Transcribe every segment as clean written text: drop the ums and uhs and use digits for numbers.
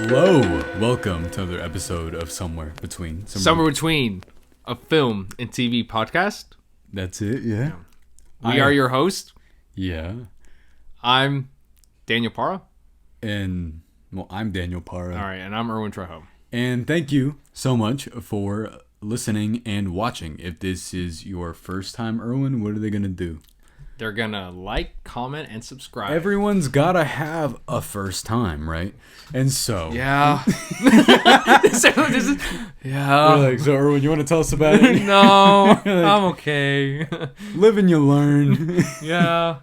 Hello, welcome to another episode of Somewhere Between. Somewhere Between, a film and TV podcast. That's it, yeah. We are your host. Yeah. I'm Daniel Parra. And, well, I'm Daniel Parra. All right, and I'm Erwin Trejo. And thank you so much for listening and watching. If this is your first time, Erwin, what are they going to do? They're going to like, comment, and subscribe. Everyone's got to have a first time, right? And so... Yeah. Yeah. We're like, so, Erwin, you want to tell us about it? No, I'm okay. Live and you learn. Yeah.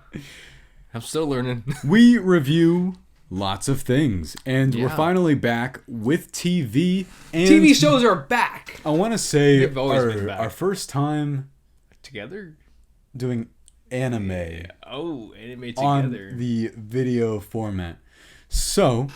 I'm still learning. We review lots of things, and we're Yeah. finally back with TV. And TV shows are back. I want to say They've always been back. our first time Together? doing anime Oh, anime on together. the video format. So,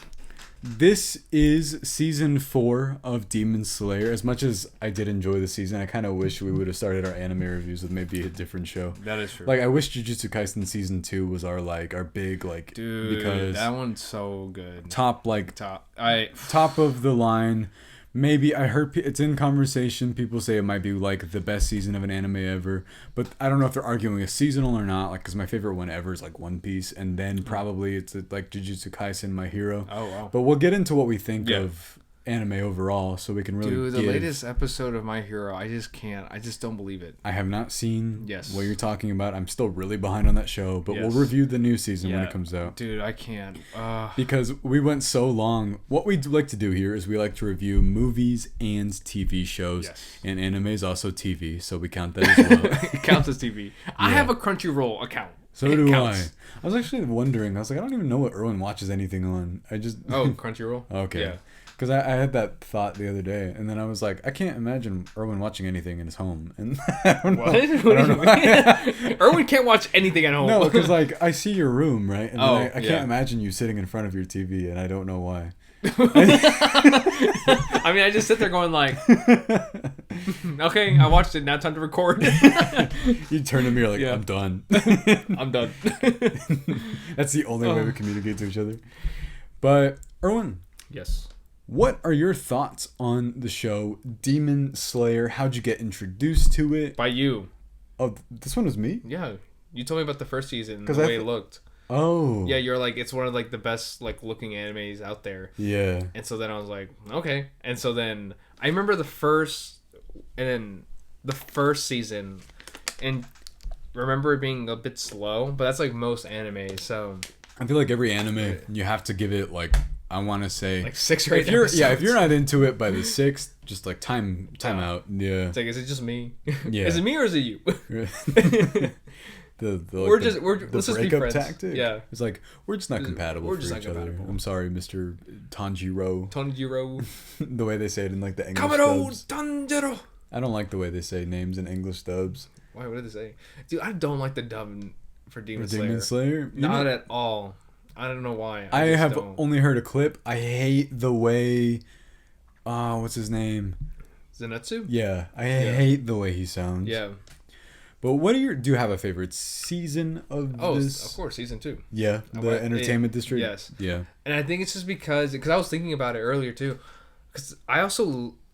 this is season 4 of Demon Slayer. As much as I did enjoy the season, I kind of wish we would have started our anime reviews with maybe a different show. That is true. Like, I wish Jujutsu Kaisen season 2 was our big, Dude, because that one's so good. top of the line. Maybe I heard it's in conversation. People say it might be like the best season of an anime ever, but I don't know if they're arguing a seasonal or not. Like, because my favorite one ever is like One Piece, and then probably it's like Jujutsu Kaisen, My Hero. Oh wow! But we'll get into what we think of anime overall, so we can really. Dude, the latest episode of My Hero, I just can't. I just don't believe it. I have not seen Yes. what you're talking about. I'm still really behind on that show, but we'll Yes. review the new season when it comes out. Dude, I can't. Because we went so long. What we like to do here is we like to review movies and TV shows. Yes. And anime is also TV, so we count that as well. It counts as TV. I have a Crunchyroll account. So It do counts. I. I was actually wondering. I was like, I don't even know what Erwin watches anything on. I just... Oh, Crunchyroll? Okay. Yeah. Because I had that thought the other day, and then I was like, I can't imagine Erwin watching anything in his home. And I don't know. What? What do you mean? Erwin can't watch anything at home. No, because like I see your room, right? And then I yeah. can't imagine you sitting in front of your TV, and I don't know why. I mean, I just sit there going like, okay, I watched it. Now time to record. You turn to me, you're like, Yeah. I'm done. I'm done. That's the only way we communicate to each other. But Erwin, Yes. what are your thoughts on the show Demon Slayer? How'd you get introduced to it? By you. Oh, this one was me? Yeah. You told me about the first season, the 'Cause way it looked. Oh. Yeah, you're like, it's one of like the best like looking animes out there. Yeah. And so then I was like, okay. And so then I remember the first season, and remember it being a bit slow, but that's like most anime. So I feel like every anime, you have to give it like, I want to say, like 6 or 8 if you're episodes. if you're not into it by the 6th, just like time out. Yeah. It's like, is it just me? Yeah. Is it me or is it you? Let's just be breakup friends. tactic. Yeah. It's like we're just not compatible we're for just each not other. compatible. I'm sorry, Mr. Tanjiro. Tanjiro. The way they say it in like the English Kamado dubs. Tanjiro. I don't like the way they say names in English dubs. Why? What did they say? Dude, I don't like the dub for Demon For Demon Slayer? You Not know, at all. I don't know why. I just have don't. only heard a clip. I hate the way what's his name? Zenitsu? Yeah, I hate the way he sounds. Yeah. But what do you have a favorite season of this? Of course, season 2. Yeah, the Entertainment District. Yes. Yeah. And I think it's just because I was thinking about it earlier too. Because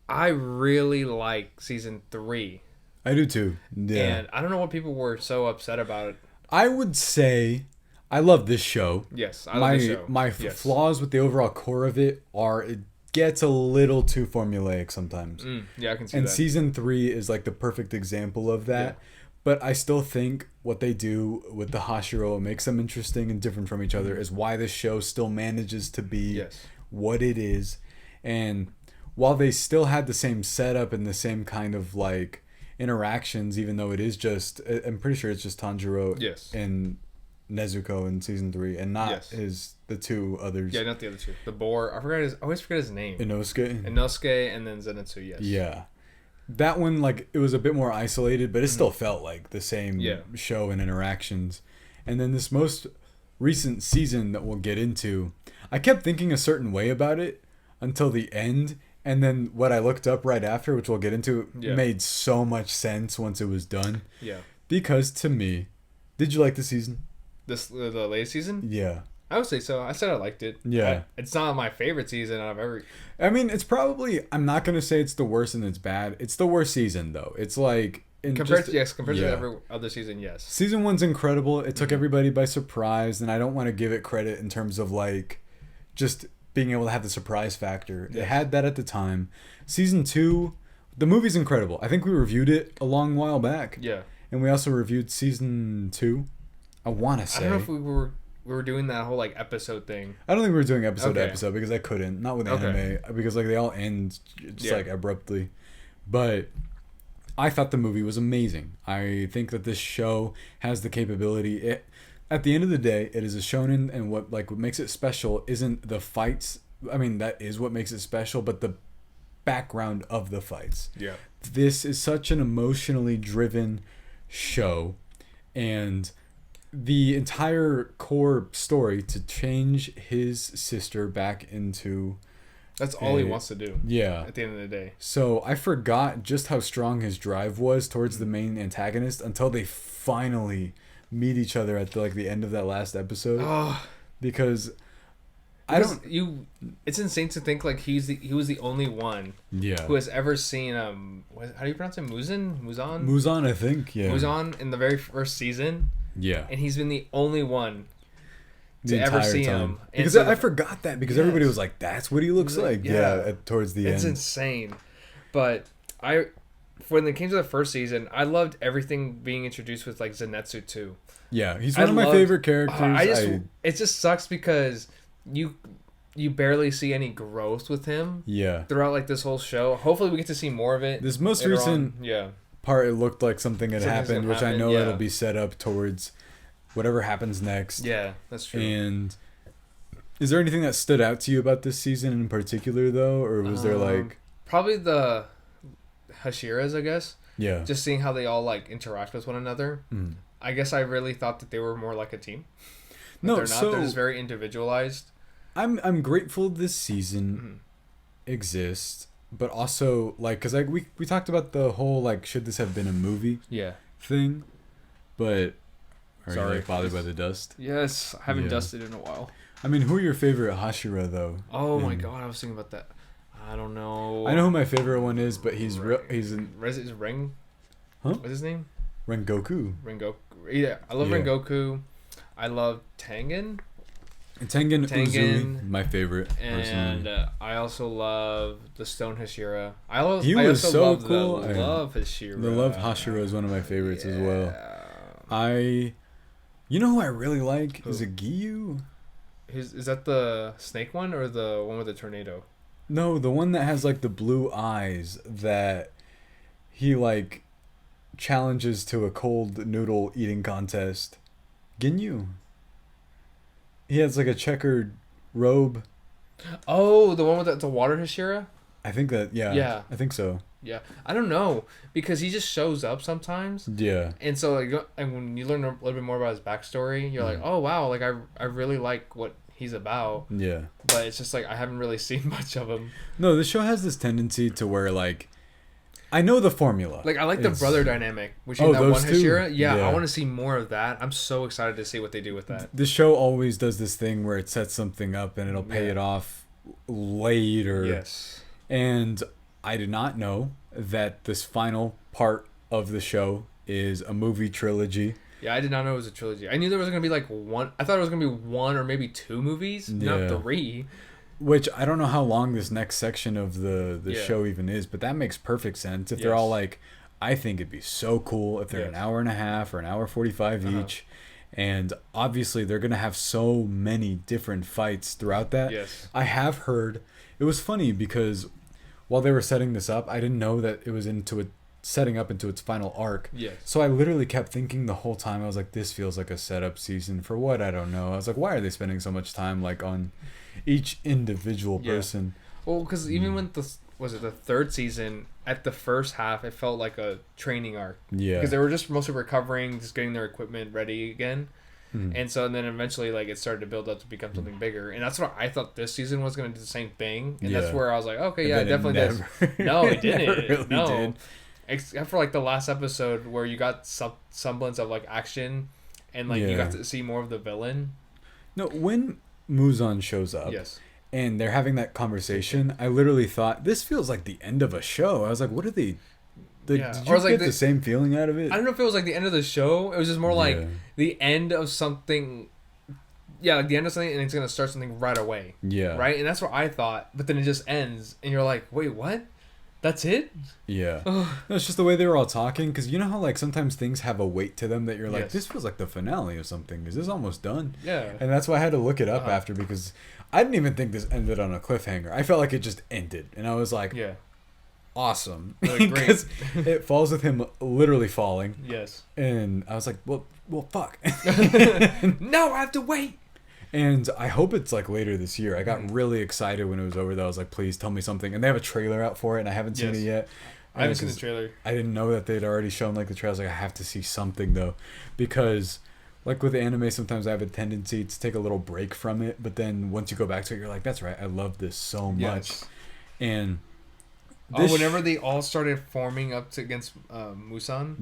I really like season 3. I do too. Yeah. And I don't know what people were so upset about it. I would say I love this show. Yes, I love the show. My flaws with the overall core of it are it gets a little too formulaic sometimes. Yeah, I can see And that. season 3 is like the perfect example of that. Yeah. But I still think what they do with the HASHIRA makes them interesting and different from each other is why this show still manages to be what it is. And while they still had the same setup and the same kind of like interactions, even though it is just, I'm pretty sure it's just Tanjiro and Nezuko in season 3 and not the two others. Yeah, not the other two. The boar. I always forget his name. Inosuke and then Zenitsu, yes. Yeah. That one, like, it was a bit more isolated, but it still felt like the same show and interactions. And then this most recent season that we'll get into, I kept thinking a certain way about it until the end. And then what I looked up right after, which we'll get into, made so much sense once it was done. Yeah. Because to me, did you like the season? The latest season? Yeah. I would say so. I said I liked it. Yeah. It's not my favorite season I've ever. I mean, it's probably. I'm not gonna say it's the worst and it's bad. It's the worst season though. It's like compared to every other season. Yes. Season 1's incredible. It took everybody by surprise, and I don't want to give it credit in terms of like just being able to have the surprise factor. Yes. It had that at the time. Season 2, the movie's incredible. I think we reviewed it a long while back. Yeah. And we also reviewed season 2. I want to say. I don't know if we were doing that whole like episode thing. I don't think we were doing episode to episode because I couldn't. Not with anime because like they all end just like abruptly. But I thought the movie was amazing. I think that this show has the capability. At the end of the day, it is a shonen, and what makes it special isn't the fights. I mean, that is what makes it special, but the background of the fights. Yeah. This is such an emotionally driven show, and the entire core story to change his sister back into... That's all he wants to do. Yeah. At the end of the day. So I forgot just how strong his drive was towards the main antagonist until they finally meet each other at the end of that last episode. Oh. Because it's insane to think like he was the only one who has ever seen how do you pronounce it? Muzan, I think. Yeah. Muzan in the very first season. Yeah. And he's been the only one to ever see him. Because so I forgot that because everybody was like, that's what he looks like. Yeah, towards the end. It's insane. But when it came to the first season, I loved everything being introduced with like Zenitsu too. Yeah, he's one of my favorite characters. It just sucks because you barely see any growth with him. Yeah. Throughout like this whole show. Hopefully we get to see more of it. This most recent part, it looked like something had happened, which I know it'll be set up towards whatever happens next. Yeah, that's true. And is there anything that stood out to you about this season in particular, though? Or was there like... Probably the Hashiras, I guess. Yeah. Just seeing how they all like interact with one another. Mm. I guess I really thought that they were more like a team. But they're not. They're just very individualized. I'm grateful this season exists, but also like because like we talked about the whole like should this have been a movie thing, but are you like bothered by the dust? Yes, I haven't dusted in a while. I mean, who are your favorite Hashira though? Oh my god, I was thinking about that. I don't know. I know who my favorite one is, but he's in Ring. Huh? What's his name? Rengoku. Yeah, I love Rengoku. I love Tengen. Tengen Uzui, my favorite. And I also love the Stone Hashira. I love so cool. The Love Hashira. The Love Hashira is one of my favorites as well. You know who I really like? Who? Is it Giyu? Is that the snake one or the one with the tornado? No, the one that has like the blue eyes that he like challenges to a cold noodle eating contest. Ginyu. He has like a checkered robe. Oh, the one with the water Hashira? I think that, yeah. I think so. Yeah. I don't know. Because he just shows up sometimes. Yeah. And so like and when you learn a little bit more about his backstory, you're like, oh wow, like I really like what he's about. Yeah. But it's just like I haven't really seen much of him. No, the show has this tendency to where like I know the formula. Like I like the brother dynamic, which in that one Hashira. Yeah, I want to see more of that. I'm so excited to see what they do with that. The show always does this thing where it sets something up and it'll pay it off later. Yes. And I did not know that this final part of the show is a movie trilogy. Yeah, I did not know it was a trilogy. I knew there was going to be like one. I thought it was going to be one or maybe two movies, not 3. Which I don't know how long this next section of the show even is, but that makes perfect sense. If they're all like, I think it'd be so cool if they're an hour and a half or an hour 45 each. And obviously they're going to have so many different fights throughout that. Yes. I have heard, it was funny because while they were setting this up, I didn't know that it was setting up into its final arc. Yes. So I literally kept thinking the whole time, I was like, this feels like a setup season for what? I don't know. I was like, why are they spending so much time like on each individual person? Well, because even when the third season, at the first half, it felt like a training arc. Yeah. Because they were just mostly recovering, just getting their equipment ready again. And so then eventually like it started to build up to become something bigger. And that's what I thought this season was going to do the same thing. And that's where I was like, okay, yeah, it definitely does. No, it didn't. Did. Except for like the last episode where you got some semblance of like action and like you got to see more of the villain. No, when Muzan shows up, yes, and they're having that conversation, I literally thought this feels like the end of a show. I was like, what are they? Did you get the same feeling out of it? I don't know if it was like the end of the show. It was just more like the end of something. Yeah, like the end of something, and it's gonna start something right away. Yeah. Right, and that's what I thought. But then it just ends, and you're like, wait, what? That's it? Yeah. No, it's just the way they were all talking, because you know how like sometimes things have a weight to them that you're like, this feels like the finale of something. Is this almost done? Yeah. And that's why I had to look it up after, because I didn't even think this ended on a cliffhanger. I felt like it just ended, and I was like, awesome, because it falls with him literally falling. Yes. And I was like, well, fuck. No, I have to wait. And I hope it's like later this year. I got really excited when it was over. That I was like, please tell me something. And they have a trailer out for it, and I haven't seen it yet. I haven't seen the trailer. I didn't know that they'd already shown like the trailer. I was like, I have to see something though, because like with anime, sometimes I have a tendency to take a little break from it. But then once you go back to it, you're like, that's right. I love this so much. And whenever they all started forming up against Musan,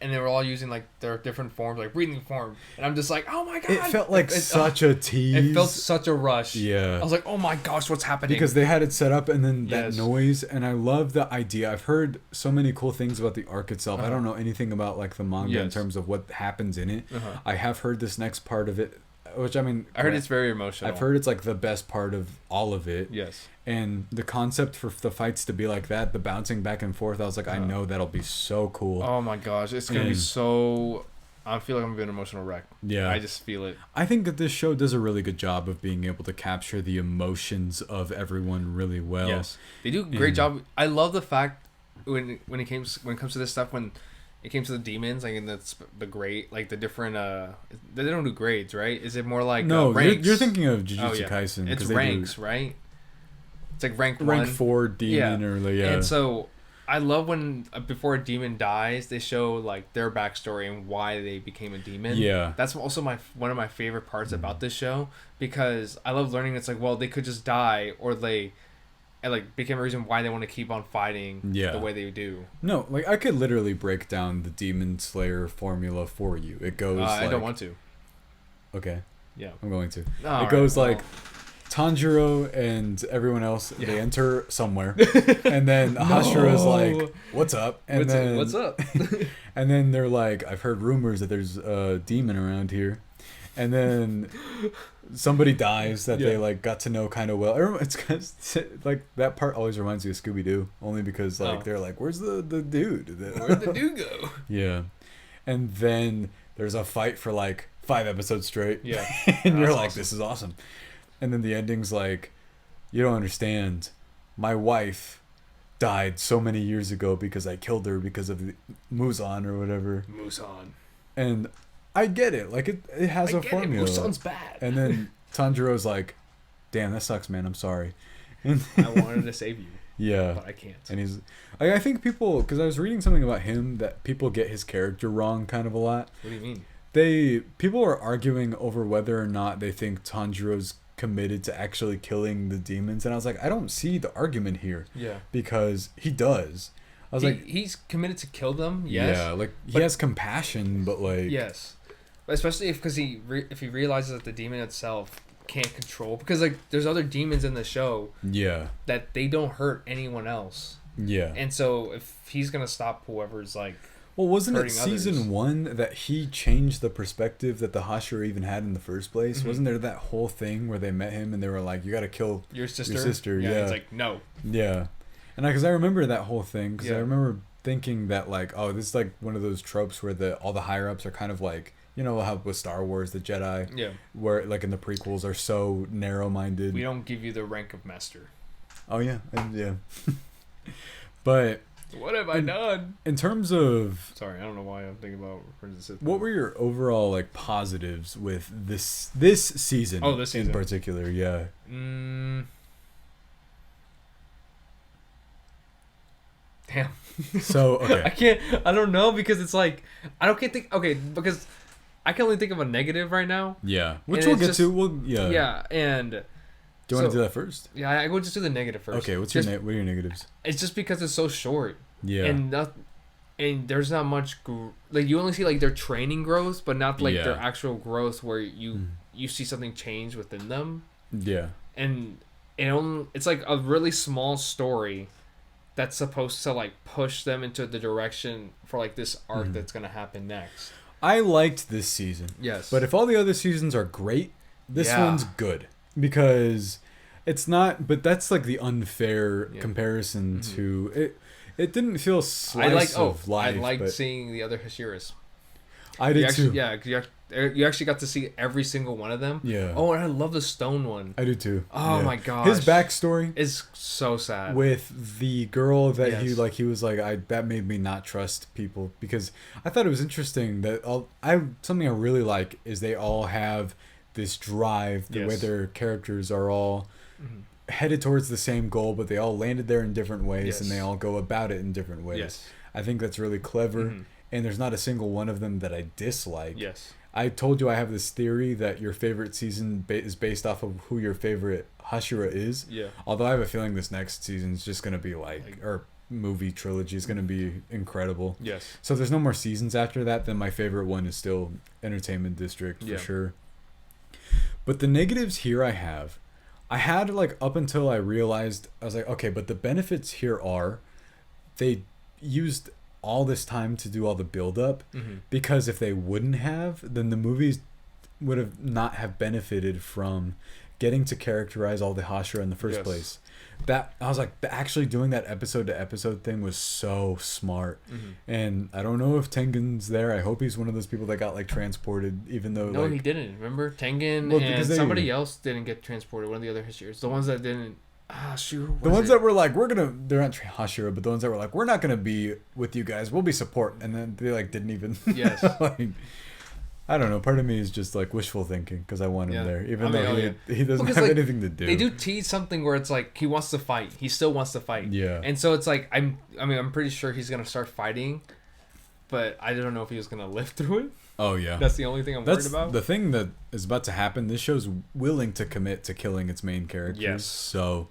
and they were all using like their different forms, like breathing form, and I'm just like, oh my god, it felt like such a tease. It felt such a rush. Yeah, I was like, oh my gosh, what's happening? Because they had it set up, and then that noise, and I love the idea. I've heard so many cool things about the arc itself. I don't know anything about like the manga in terms of what happens in it. I have heard this next part of it, which I mean, I heard it's very emotional. I've heard it's like the best part of all of it. Yes. And the concept for the fights to be like that, the bouncing back and forth, I was like, I know that'll be so cool. Oh my gosh, it's gonna be so. I feel like I'm gonna be an emotional wreck. Yeah, I just feel it. I think that this show does a really good job of being able to capture the emotions of everyone really well. Yes, they do a great job. I love the fact when it comes to this stuff, when it came to the demons, like in the grade, like the different they don't do grades, right? Is it more like ranks? You're thinking of Jujutsu Kaisen. It's ranks, right? It's like rank 4 demon or And so I love when before a demon dies, they show like their backstory and why they became a demon. Yeah, that's also one of my favorite parts about this show, because I love learning. It's like, well, they could just die, or they like became a reason why they want to keep on fighting the way they do. No, like I could literally break down the Demon Slayer formula for you. It goes. I don't want to. Okay. Yeah, I'm going to. It goes like. Tanjiro and everyone else, they enter somewhere, and then Hashira's like, "What's up?" And then what's up? And then they're like, "I've heard rumors that there's a demon around here," and then somebody dies that they like got to know kind of well. It's like that part always reminds me of Scooby Doo, only because like they're like, "Where's the dude? Where'd the dude go?" Yeah, and then there's a fight for like 5 episodes straight. Yeah, and you're like, "This is awesome." And then the ending's like, you don't understand. My wife died so many years ago because I killed her because of the Muzan or whatever. Muzan. And I get it. Like, it has a formula. Muzan's bad. And then Tanjiro's like, damn, that sucks, man. I'm sorry. And I wanted to save you. Yeah. But I can't. And he's... I think people... Because I was reading something about him that people get his character wrong kind of a lot. What do you mean? People are arguing over whether or not they think Tanjiro's committed to actually killing the demons, and I was like, I don't see the argument here. Yeah, because he does. I was like, he's committed to kill them. Yes. Yeah, like he has compassion, but like yes, but especially if he realizes that the demon itself can't control, because like there's other demons in the show. Yeah, that they don't hurt anyone else. Yeah, and so if he's gonna stop whoever's like. Well, wasn't it season 1 that he changed the perspective that the Hashira even had in the first place? Mm-hmm. Wasn't there that whole thing where they met him and they were like, you got to kill your sister? Yeah. It's like, no. Yeah. And because I remember that whole thing, because I remember thinking that like, oh, this is like one of those tropes where all the higher-ups are kind of like, you know how with Star Wars, the Jedi, where like in the prequels are so narrow-minded. We don't give you the rank of master. Oh, yeah. Yeah. But... What have I done? In terms of... Sorry, I don't know why I'm thinking about Princess Sith. What were your overall like positives with this season? Oh, this season. In particular, yeah. Damn. So, okay. I don't know, because it's like... because I can only think of a negative right now. Yeah. Which we'll get to. Yeah, and... Do you want to do that first? Yeah, I will just do the negative first. Okay, what are your negatives? It's just because it's so short. Yeah. And there's not much like you only see like their training growth, but not like their actual growth where you you see something change within them. Yeah. And it's like a really small story that's supposed to like push them into the direction for like this arc that's gonna happen next. I liked this season. Yes. But if all the other seasons are great, this one's good. Because it's not, but that's like the unfair comparison to it. It didn't feel slice of life. I liked seeing the other Hashiras. I did too. Yeah, you actually got to see every single one of them. Yeah. Oh, and I love the stone one. I do too. Oh my gosh. His backstory is so sad. With the girl that he was like, that made me not trust people, because I thought it was interesting that something I really like is they all have this drive, the way their characters are all headed towards the same goal, but they all landed there in different ways and they all go about it in different ways. Yes. I think that's really clever. And there's not a single one of them that I dislike. Yes. I told you I have this theory that your favorite season is based off of who your favorite Hashira is. Yeah. Although I have a feeling this next season is just going to be or movie trilogy is going to be incredible. Yes. So if there's no more seasons after that, then my favorite one is still Entertainment District for sure. But the negatives here I had like up until I realized, I was like, okay, but the benefits here are they used all this time to do all the build up, because if they wouldn't have, then the movies would have not have benefited from getting to characterize all the Hashira in the first place. That I was like, actually doing that episode to episode thing was so smart. And I don't know if Tengen's there. I hope he's one of those people that got like transported, even though no, he didn't. Remember, Tengen and somebody else didn't get transported. One of the other Hashiras, the ones that didn't. The ones that were like, they're not Hashira, but the ones that were like, we're not gonna be with you guys, we'll be support, and then they like didn't even. Yes. Like, I don't know. Part of me is just like wishful thinking because I want him there, even though he doesn't have anything to do. They do tease something where it's like he wants to fight. He still wants to fight. Yeah. And so it's like I'm pretty sure he's gonna start fighting, but I don't know if he was gonna live through it. Oh yeah. That's the only thing I'm worried about. The thing that is about to happen. This show's willing to commit to killing its main characters. Yes. So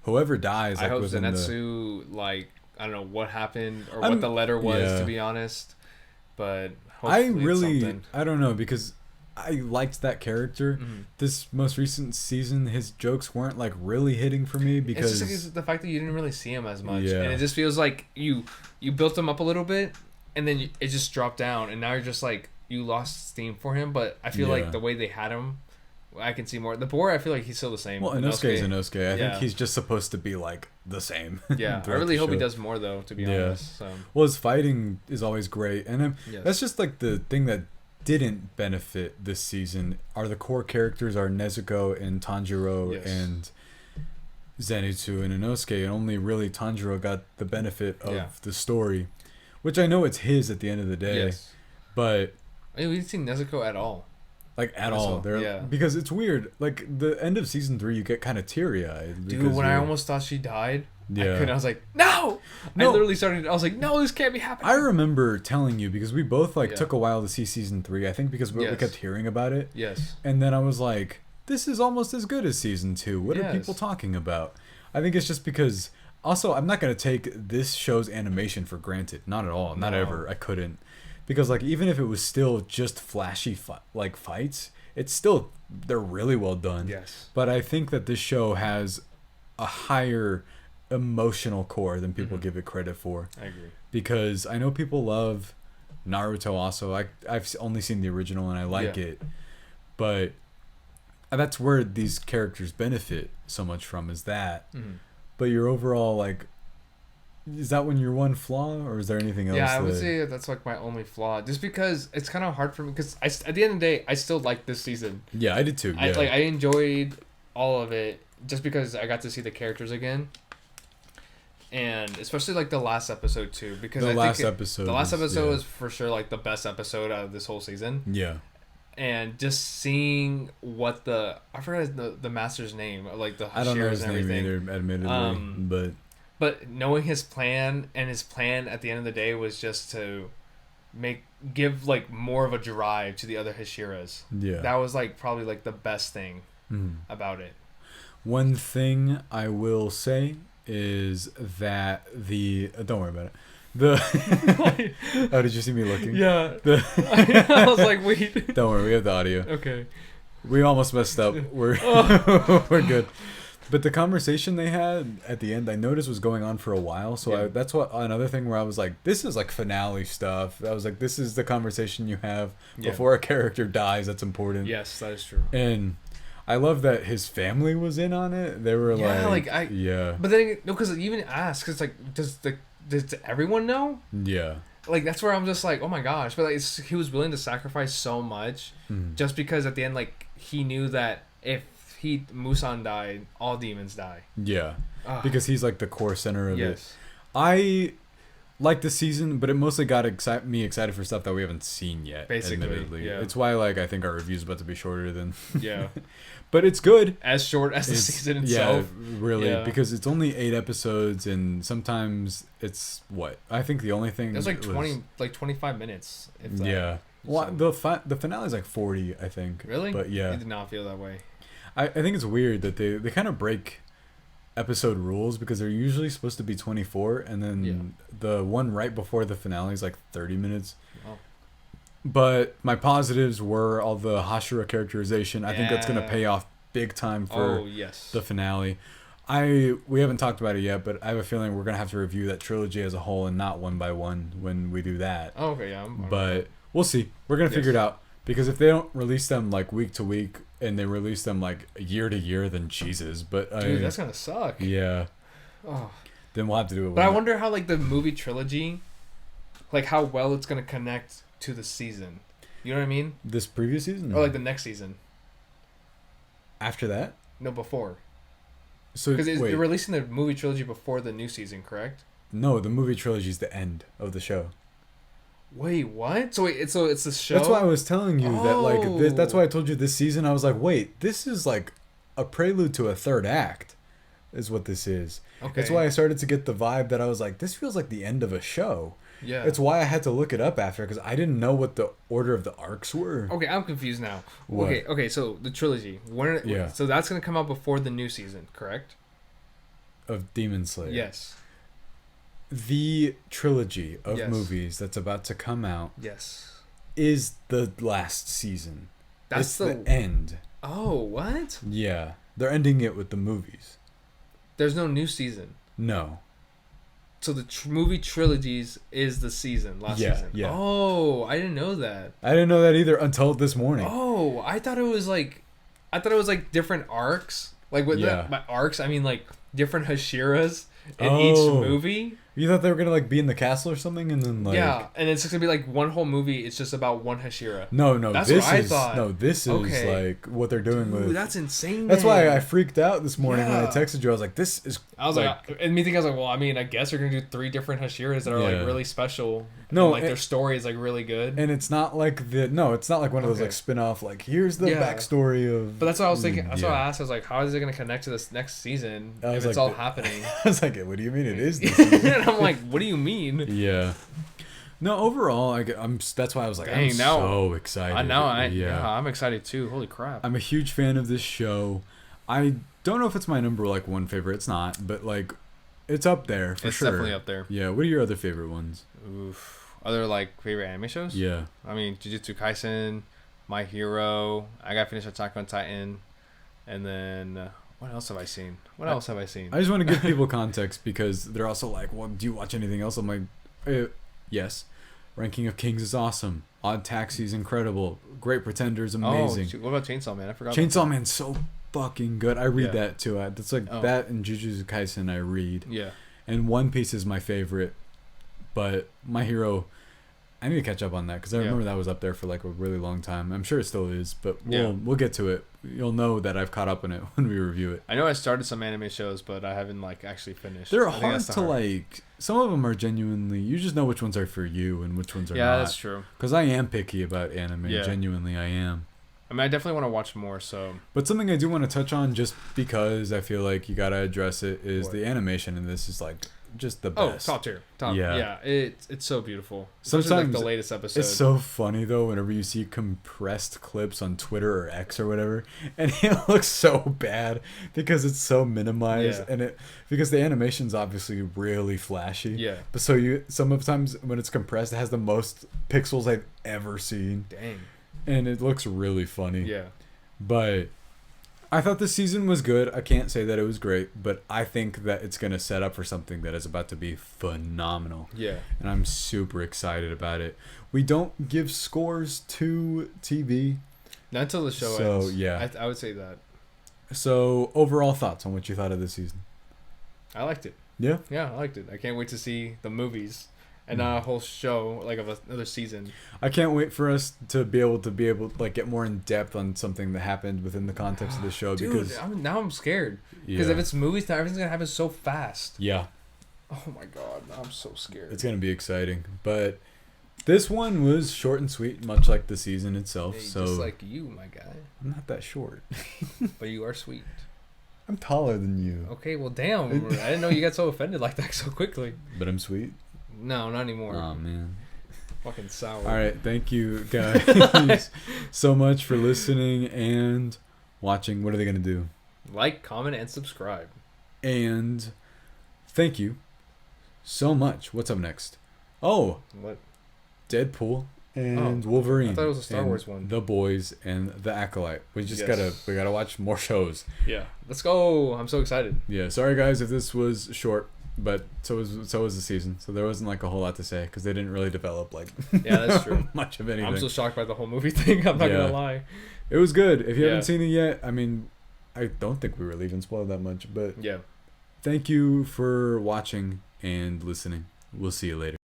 whoever dies, I hope Zenitsu, I don't know what happened or what the letter was, to be honest. But hopefully I don't know, because I liked that character. This most recent season, his jokes weren't like really hitting for me because it's just the fact that you didn't really see him as much, and it just feels like you built him up a little bit, and then it just dropped down, and now you're just like you lost steam for him. But I feel like the way they had him, I can see more. The boy, I feel like he's still the same. Well, Inosuke is Inosuke. I think he's just supposed to be like the same. Yeah, I really hope he does more though. To be honest, so. Well, his fighting is always great, and that's just like the thing that didn't benefit this season. Are the core characters are Nezuko and Tanjiro and Zenitsu and Inosuke, and only really Tanjiro got the benefit of the story, which I know it's his at the end of the day. Yes. But we didn't see Nezuko at all. Like at all, because it's weird. Like the end of season 3, you get kind of teary eyed. Dude, when I almost thought she died, I was like, no! I literally started. I was like, no, this can't be happening. I remember telling you because we both took a while to see season 3. I think because we kept hearing about it. Yes. And then I was like, this is almost as good as season 2. What are people talking about? I think it's just because. Also, I'm not gonna take this show's animation for granted. Not at all. Not ever. I couldn't. Because like even if it was still just flashy fights, it's still they're really well done. Yes. But I think that this show has a higher emotional core than people give it credit for. I agree. Because I know people love Naruto also. I've only seen the original and I like it. But that's where these characters benefit so much from is that. But your overall like is that your one flaw, or is there anything else? Yeah, I would say that's like my only flaw. Just because it's kind of hard for me, because at the end of the day, I still like this season. Yeah, I did too. Yeah. I enjoyed all of it just because I got to see the characters again, and especially like the last episode too. Because the last episode was for sure like the best episode out of this whole season. Yeah. And just seeing what I forgot the master's name, like the Hashiras, I don't know his name either, admittedly, But knowing his plan, and his plan at the end of the day was just to give like more of a drive to the other Hashiras. Yeah. That was like probably like the best thing about it. One thing I will say is that don't worry about it. Oh, did you see me looking? Yeah. I was like, wait. Don't worry, we have the audio. Okay. We almost messed up. We're we're good. But the conversation they had at the end, I noticed was going on for a while. So that's what another thing where I was like, this is like finale stuff. I was like, this is the conversation you have before a character dies. That's important. Yes, that is true. And I love that his family was in on it. They were But then no, because even asked, because like, does everyone know? Yeah. Like that's where I'm just like, oh my gosh! But like, he was willing to sacrifice so much, just because at the end, like he knew that if Musan died, all demons die. Yeah, because he's like the core center of it. I like the season, but it mostly got me excited for stuff that we haven't seen yet. Basically, admittedly. It's why like I think our review's about to be shorter than. Yeah. But it's good. As short as the season itself. Yeah, really, because it's only 8 episodes, and sometimes it's what I think the only thing. It's like 25 minutes. If that. Yeah. Well, the finale is like 40, I think. Really? But yeah, it did not feel that way. I think it's weird that they kind of break episode rules because they're usually supposed to be 24, and then the one right before the finale is like 30 minutes. Wow. But my positives were all the Hashira characterization. I think that's going to pay off big time for the finale. We haven't talked about it yet, but I have a feeling we're going to have to review that trilogy as a whole and not one by one when we do that. Oh, okay, yeah. But we'll see. We're going to figure it out. Because if they don't release them like week to week and they release them like year to year, then Jesus. But dude, that's gonna suck. Yeah. Oh. Then we'll have to do it. But I wonder how like the movie trilogy, like how well it's gonna connect to the season. You know what I mean? This previous season, or like the next season. After that? No, before. So because they're releasing the movie trilogy before the new season, correct? No, the movie trilogy is the end of the show. Wait, what? So it's the show? That's why I was telling you that, like, that's why I told you this season, I was like, wait, this is like a prelude to a third act, is what this is. Okay. That's why I started to get the vibe that I was like, this feels like the end of a show. Yeah. It's why I had to look it up after, because I didn't know what the order of the arcs were. Okay, I'm confused now. What? Okay, so the trilogy. So that's going to come out before the new season, correct? Of Demon Slayer. Yes. The trilogy of movies that's about to come out is the last season. It's the end. Oh, what? Yeah. They're ending it with the movies. There's no new season. No. So the movie trilogies is the season, last season. Yeah. Oh, I didn't know that. I didn't know that either until this morning. Oh, I thought it was like different arcs. Like by arcs, I mean like different Hashiras in each movie. You thought they were gonna like be in the castle or something, and then like and it's gonna be like one whole movie. It's just about one Hashira. No, that's what I thought. No, this is like what they're doing with. That's insane. That's why I freaked out this morning when I texted you. I was like, "This is." I was like, and me thinking, I was like, well, I mean, I guess they're gonna do 3 different Hashiras that are like really special. No, and, like their story is like really good. And it's not like it's not like one of those like spin-off like here's the backstory of. But that's what I was thinking. That's what I asked. I was like, how is it gonna connect to this next season if it's all happening? I was like, what do you mean it is? This season? And I'm like, what do you mean? Yeah. No, overall, I'm. That's why I was like, I'm so excited. I'm excited too. Holy crap! I'm a huge fan of this show. I don't know if it's my number like 1 favorite. It's not, but like, it's up there for sure. It's definitely up there. Yeah. What are your other favorite ones? Oof. Other like favorite anime shows? Yeah. I mean, Jujutsu Kaisen, My Hero. I got to finish Attack on Titan, and then. What else have I seen? I just want to give people context because they're also like, well, do you watch anything else? I'm like, yes. Ranking of Kings is awesome. Odd Taxi is incredible. Great Pretender is amazing. Oh, what about Chainsaw Man? I forgot. Chainsaw Man's so fucking good. I read that too. That's like that and Jujutsu Kaisen I read. Yeah. And One Piece is my favorite. But My Hero, I need to catch up on that because I remember that was up there for like a really long time. I'm sure it still is, but we'll get to it. You'll know that I've caught up on it when we review it. I know I started some anime shows, but I haven't like actually finished. They're hard to like. Some of them are genuinely. You just know which ones are for you and which ones are not. Yeah, that's true. Because I am picky about anime. Yeah. Genuinely, I am. I mean, I definitely want to watch more. So. But something I do want to touch on, just because I feel like you gotta address it, is the animation in this is like. Just the best. Oh, top tier. Yeah, it's so beautiful. Sometimes like the latest episode. It's so funny though whenever you see compressed clips on Twitter or X or whatever, and it looks so bad because it's so minimized and because the animation's obviously really flashy. Yeah. But so sometimes when it's compressed, it has the most pixels I've ever seen. Dang. And it looks really funny. Yeah. But I thought the season was good. I can't say that it was great, but I think that it's going to set up for something that is about to be phenomenal. Yeah. And I'm super excited about it. We don't give scores to TV. Not until the show ends. So, yeah. I would say that. So, overall thoughts on what you thought of the season? I liked it. Yeah? Yeah, I liked it. I can't wait to see the movies and a whole show, like, of another season. I can't wait for us to be able like get more in depth on something that happened within the context of the show. Dude, because now I'm scared. Because if it's movies, now everything's going to happen so fast. Yeah. Oh, my God. I'm so scared. It's going to be exciting. But this one was short and sweet, much like the season itself. Hey, so just like you, my guy. I'm not that short. But you are sweet. I'm taller than you. Okay, well, damn. I didn't know you got so offended like that so quickly. But I'm sweet? No, not anymore. Oh, man. Fucking sour. All right, thank you, guys, so much for listening and watching. What are they going to do? Like, comment, and subscribe. And thank you so much. What's up next? Oh. What? Deadpool and Wolverine. I thought it was a Star Wars one. The Boys and The Acolyte. We just gotta watch more shows. Yeah, let's go! I'm so excited. Yeah, sorry guys if this was short, but so was the season. So there wasn't like a whole lot to say because they didn't really develop like that's true much of anything. I'm so shocked by the whole movie thing. I'm not gonna lie. It was good. If you haven't seen it yet, I mean, I don't think we were leaving spoiled that much, but yeah. Thank you for watching and listening. We'll see you later.